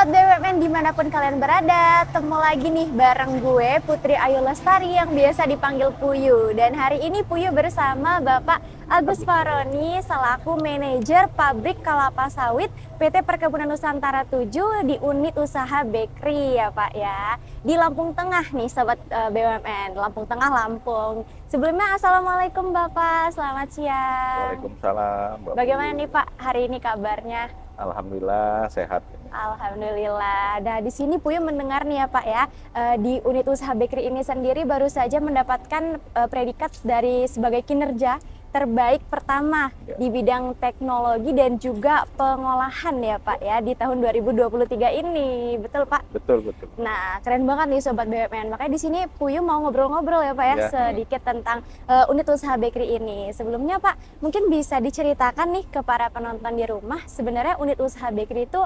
Sobat BUMN dimanapun kalian berada, temu lagi nih bareng gue Putri Ayu Lestari yang biasa dipanggil Puyu. Dan hari ini Puyu bersama Bapak Agus Faroni selaku manajer pabrik kelapa sawit PT Perkebunan Nusantara 7 di unit usaha bakery ya Pak ya. Di Lampung Tengah nih Sobat BUMN, Lampung Tengah Lampung. Sebelumnya Assalamualaikum Bapak, selamat siang. Waalaikumsalam. Bagaimana nih Pak hari ini kabarnya? Alhamdulillah sehat. Alhamdulillah. Nah, di sini Puyu mendengar nih ya Pak ya, di unit usaha bakery ini sendiri baru saja mendapatkan predikat dari sebagai kinerja terbaik pertama di bidang teknologi dan juga pengolahan ya Pak ya di tahun 2023 ini. Betul Pak? Betul, betul. Nah, keren banget nih Sobat BUMN. Makanya di sini Puyu mau ngobrol-ngobrol ya Pak ya, sedikit tentang unit usaha bakery ini. Sebelumnya Pak, mungkin bisa diceritakan nih ke para penonton di rumah, sebenarnya unit usaha bakery itu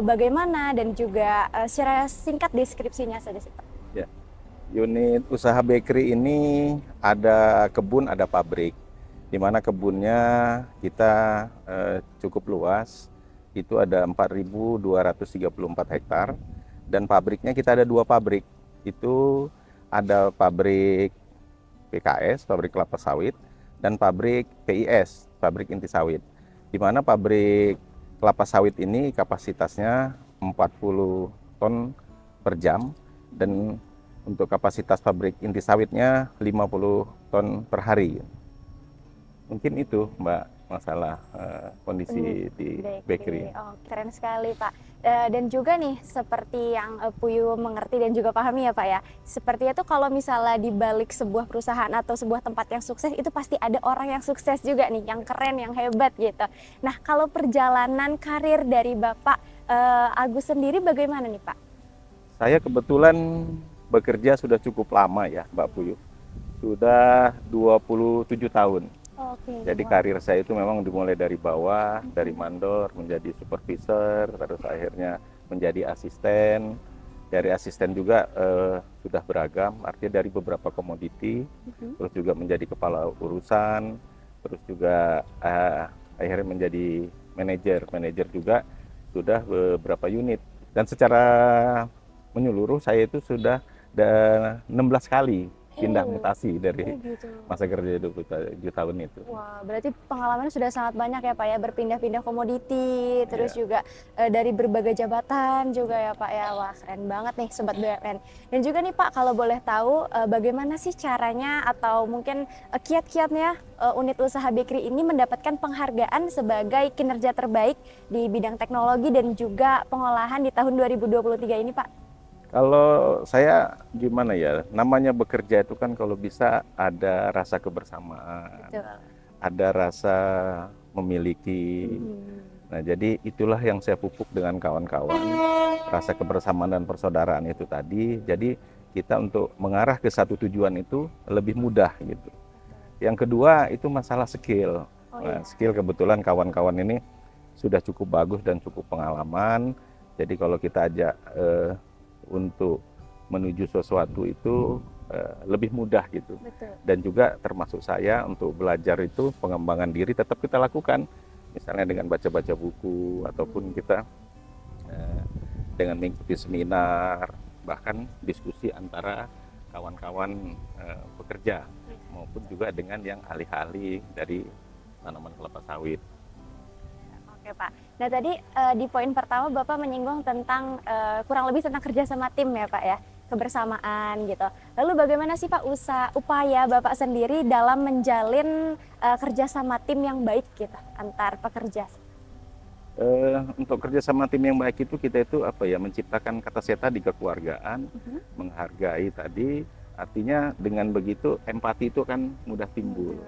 bagaimana dan juga secara singkat deskripsinya saja sih Pak. Ya. Unit usaha bakery ini ada kebun, ada pabrik. Di mana kebunnya kita cukup luas, itu ada 4.234 hektar. Dan pabriknya kita ada 2 pabrik, itu ada pabrik PKS, pabrik kelapa sawit, dan pabrik PIS, pabrik inti sawit. Di mana pabrik kelapa sawit ini kapasitasnya 40 ton per jam, dan untuk kapasitas pabrik inti sawitnya 50 ton per hari. Mungkin itu Mbak masalah kondisi di bakery. Oh, keren sekali Pak. Dan juga nih seperti yang Puyu mengerti dan juga pahami ya Pak ya, sepertinya tuh kalau misalnya di balik sebuah perusahaan atau sebuah tempat yang sukses itu pasti ada orang yang sukses juga nih, yang keren, yang hebat gitu. Nah, kalau perjalanan karir dari Bapak Agus sendiri bagaimana nih Pak? Saya kebetulan bekerja sudah cukup lama ya Mbak Puyu, sudah 27 tahun. Jadi karir saya itu memang dimulai dari bawah, dari mandor menjadi supervisor, terus akhirnya menjadi asisten. Dari asisten juga sudah beragam, artinya dari beberapa komoditi, terus juga menjadi kepala urusan, terus juga akhirnya menjadi manajer juga sudah beberapa unit. Dan secara menyeluruh saya itu sudah 16 kali pindah mutasi dari masa kerja 27 tahun itu. Wah, berarti pengalamannya sudah sangat banyak ya Pak ya, berpindah-pindah komoditi, terus juga dari berbagai jabatan juga ya Pak ya. Wah, keren banget nih Sobat BUMN. Dan juga nih Pak, kalau boleh tahu bagaimana sih caranya atau mungkin kiat-kiatnya unit usaha bakery ini mendapatkan penghargaan sebagai kinerja terbaik di bidang teknologi dan juga pengolahan di tahun 2023 ini Pak? Kalau saya gimana ya, namanya bekerja itu kan kalau bisa ada rasa kebersamaan, ada rasa memiliki. Nah, jadi itulah yang saya pupuk dengan kawan-kawan, rasa kebersamaan dan persaudaraan itu tadi. Jadi kita untuk mengarah ke satu tujuan itu lebih mudah gitu. Yang kedua itu masalah skill. Nah, skill kebetulan kawan-kawan ini sudah cukup bagus dan cukup pengalaman. Jadi kalau kita ajak untuk menuju sesuatu itu lebih mudah gitu. Dan juga termasuk saya untuk belajar itu pengembangan diri tetap kita lakukan, misalnya dengan baca-baca buku ataupun kita dengan mengikuti seminar, bahkan diskusi antara kawan-kawan pekerja maupun juga dengan yang ahli-ahli dari tanaman kelapa sawit. Oke Pak. Nah tadi di poin pertama Bapak menyinggung tentang kurang lebih tentang kerjasama tim ya Pak ya, kebersamaan gitu. Lalu bagaimana sih Pak upaya Bapak sendiri dalam menjalin kerjasama tim yang baik gitu antar pekerja? Untuk kerjasama tim yang baik itu kita itu apa ya, menciptakan kata saya tadi kekeluargaan, menghargai tadi, artinya dengan begitu empati itu kan mudah timbul.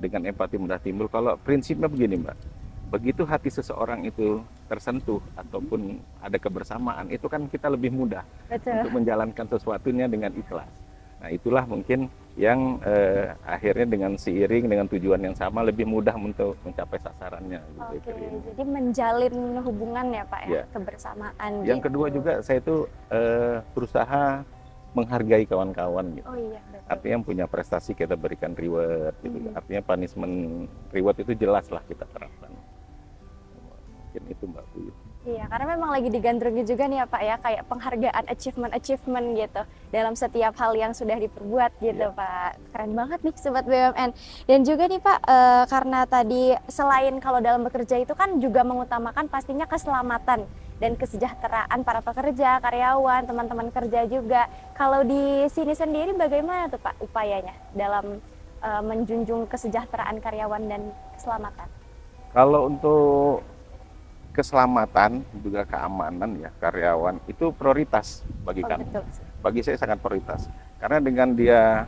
Dengan empati mudah timbul. Kalau prinsipnya begini Mbak, begitu hati seseorang itu tersentuh ataupun ada kebersamaan, itu kan kita lebih mudah untuk menjalankan sesuatunya dengan ikhlas. Nah itulah mungkin yang akhirnya dengan seiring dengan tujuan yang sama lebih mudah untuk mencapai sasarannya. Oke, jadi menjalin hubungan ya Pak ya, kebersamaan. Yang kedua juga saya itu berusaha menghargai kawan-kawan gitu. Artinya yang punya prestasi kita berikan reward gitu. Artinya punishment reward itu jelas lah kita terapkan. Mungkin itu Mbak Puyu. Iya, karena memang lagi digandrungi juga nih ya Pak ya, kayak penghargaan achievement gitu dalam setiap hal yang sudah diperbuat gitu Iya. Pak. Keren banget nih Sobat BUMN. Dan juga nih Pak, karena tadi selain kalau dalam bekerja itu kan juga mengutamakan pastinya keselamatan dan kesejahteraan para pekerja, karyawan, teman-teman kerja juga. Kalau di sini sendiri bagaimana tuh Pak upayanya dalam menjunjung kesejahteraan karyawan dan keselamatan? Kalau untuk keselamatan juga keamanan ya karyawan itu prioritas bagi Oh kami. betul. Bagi saya sangat prioritas. Karena dengan dia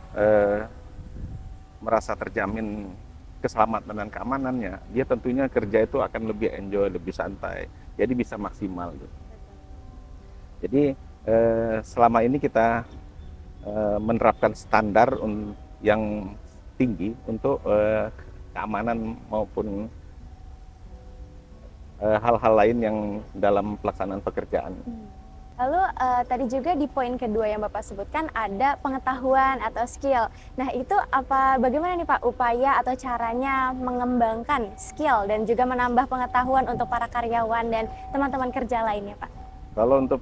merasa terjamin keselamatan dan keamanannya, dia tentunya kerja itu akan lebih enjoy, lebih santai, jadi bisa maksimal. Gitu. Jadi selama ini kita menerapkan standar yang tinggi untuk keamanan maupun hal-hal lain yang dalam pelaksanaan pekerjaan. Lalu tadi juga di poin kedua yang Bapak sebutkan ada pengetahuan atau skill. Nah itu bagaimana nih Pak upaya atau caranya mengembangkan skill dan juga menambah pengetahuan untuk para karyawan dan teman-teman kerja lainnya Pak? Kalau untuk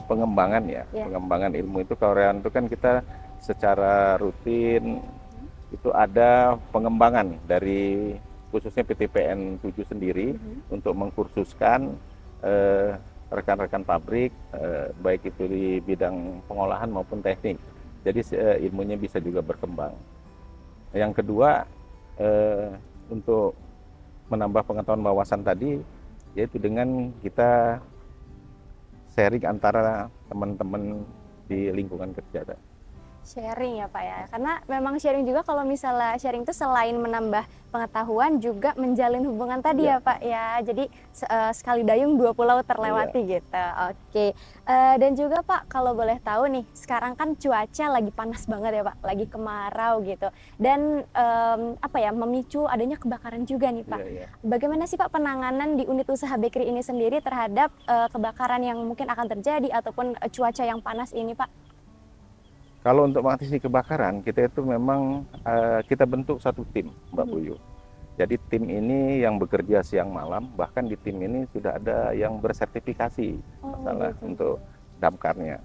pengembangan ya, pengembangan ilmu itu karyawan itu kan kita secara rutin itu ada pengembangan dari khususnya PTPN 7 sendiri untuk mengkursuskan rekan-rekan pabrik, baik itu di bidang pengolahan maupun teknik. Jadi ilmunya bisa juga berkembang. Yang kedua, untuk menambah pengetahuan wawasan tadi, yaitu dengan kita sharing antara teman-teman di lingkungan kerja. Sharing ya Pak ya, karena memang sharing juga kalau misalnya sharing itu selain menambah pengetahuan juga menjalin hubungan tadi ya Pak ya, jadi sekali dayung dua pulau terlewati gitu. Oke. Dan juga Pak kalau boleh tahu nih, sekarang kan cuaca lagi panas banget ya Pak, lagi kemarau gitu, dan memicu adanya kebakaran juga nih Pak. Bagaimana sih Pak penanganan di unit usaha bakery ini sendiri terhadap kebakaran yang mungkin akan terjadi ataupun cuaca yang panas ini Pak? Kalau untuk mengatasi kebakaran, kita itu memang kita bentuk satu tim, Mbak Puyu. Jadi tim ini yang bekerja siang malam, bahkan di tim ini sudah ada yang bersertifikasi untuk damkarnya.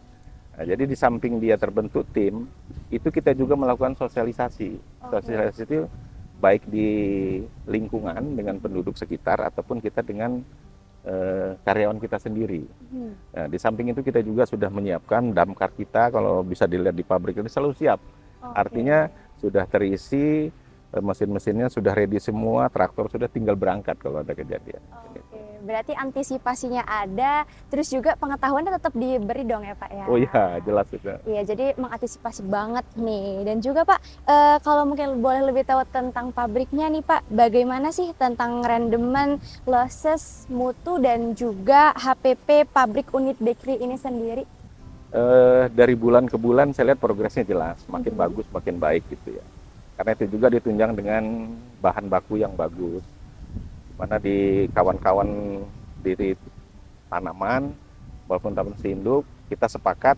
Nah, jadi di samping dia terbentuk tim, itu kita juga melakukan sosialisasi. Sosialisasi itu baik di lingkungan dengan penduduk sekitar ataupun kita dengan karyawan kita sendiri. Nah, di samping itu kita juga sudah menyiapkan damkar kita, kalau bisa dilihat di pabrik ini selalu siap. Artinya sudah terisi, mesin-mesinnya sudah ready semua, traktor sudah tinggal berangkat kalau ada kejadian. Berarti antisipasinya ada, terus juga pengetahuannya tetap diberi dong ya Pak ya? Oh iya, jelas juga. Iya, jadi mengantisipasi banget nih. Dan juga Pak, kalau mungkin boleh lebih tahu tentang pabriknya nih Pak, bagaimana sih tentang rendemen, losses, mutu, dan juga HPP pabrik unit bakery ini sendiri? Dari bulan ke bulan saya lihat progresnya jelas, makin bagus, makin baik gitu ya. Karena itu juga ditunjang dengan bahan baku yang bagus. Mana di kawan-kawan di tanaman maupun tanaman induk kita sepakat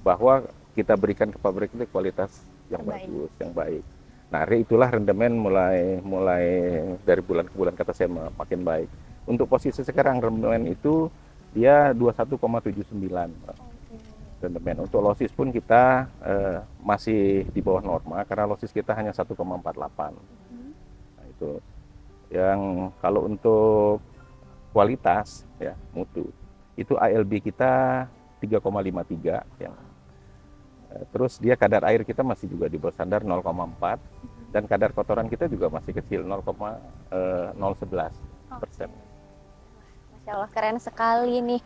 bahwa kita berikan ke pabrik itu kualitas yang bagus, yang baik. Nah, itulah rendemen mulai dari bulan ke bulan kata saya makin baik. Untuk posisi sekarang rendemen itu dia 21,79 rendemen. Untuk losis pun kita masih di bawah norma karena losis kita hanya 1,48. Nah, itu yang kalau untuk kualitas ya mutu itu ALB kita 3,53 ya. Terus dia kadar air kita masih juga di bawah standar 0,4 dan kadar kotoran kita juga masih kecil 0,011%. Masya Allah, keren sekali nih.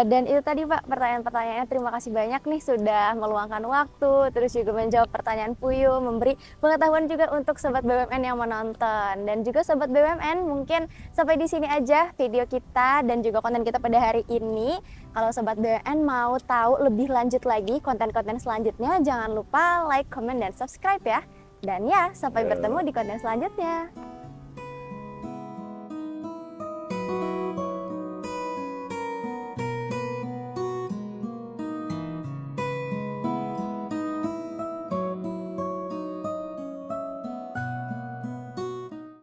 Dan itu tadi Pak pertanyaan-pertanyaannya, terima kasih banyak nih sudah meluangkan waktu, terus juga menjawab pertanyaan Puyu, memberi pengetahuan juga untuk Sobat BUMN yang menonton. Dan juga Sobat BUMN, mungkin sampai di sini aja video kita dan juga konten kita pada hari ini. Kalau Sobat BUMN mau tahu lebih lanjut lagi konten-konten selanjutnya, jangan lupa like, comment, dan subscribe ya. Dan ya, sampai bertemu di konten selanjutnya.